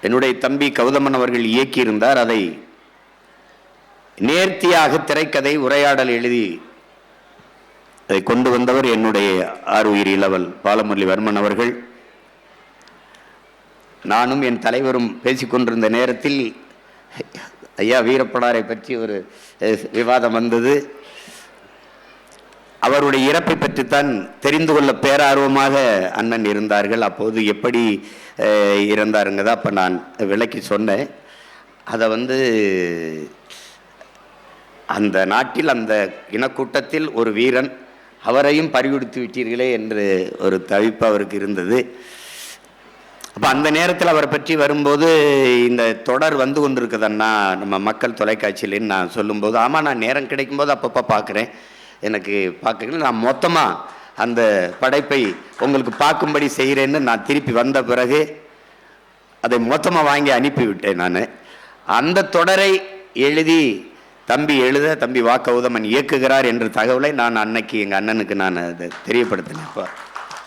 என்னுடைய தம்பி கௌதமன் அவர்கள் இயக்கியிருந்தார். அதை நேர்த்தியாக திரைக்கதை உரையாடல் எழுதி அதை கொண்டு வந்தவர் என்னுடைய ஆருயிர் இளவல் பாலமுரளிவர்மன் அவர்கள். நானும் என் தலைவரும் பேசிக்கொண்டிருந்த நேரத்தில் ஐயா வீரப்பனாரை பற்றி ஒரு விவாதம் வந்தது. அவருடைய இறப்பை பற்றித்தான் தெரிந்து கொள்ள பேரார்வமாக அண்ணன் இருந்தார்கள். அப்போது எப்படி இறந்தாருங்கதா அப்போ நான் விளக்கி சொன்னேன். அதை அந்த நாட்டில் அந்த இனக்கூட்டத்தில் ஒரு வீரன், அவரையும் பறிகொடுத்து விட்டீர்களே என்று ஒரு தவிப்பு அவருக்கு இருந்தது. அப்போ அந்த நேரத்தில் அவரை பற்றி வரும்போது இந்த தொடர் வந்து கொண்டிருக்குதுன்னா நம்ம மக்கள் தொலைக்காட்சியிலேன்னு நான் சொல்லும்போது, ஆமாம் நான் நேரம் கிடைக்கும்போது அப்பப்போ பார்க்குறேன், எனக்கு பார்க்கல, நான் மொத்தமாக அந்த படைப்பை உங்களுக்கு பார்க்கும்படி செய்கிறேன்னு நான் திருப்பி வந்த பிறகு அதை மொத்தமாக வாங்கி அனுப்பிவிட்டேன். நான் அந்த தொடரை எழுதி தம்பி வா கௌதமன் இயக்குகிறார் என்ற தகவலை நான் அன்னைக்கு எங்கள் அண்ணனுக்கு நான் அதை தெரியப்படுத்தினேன்.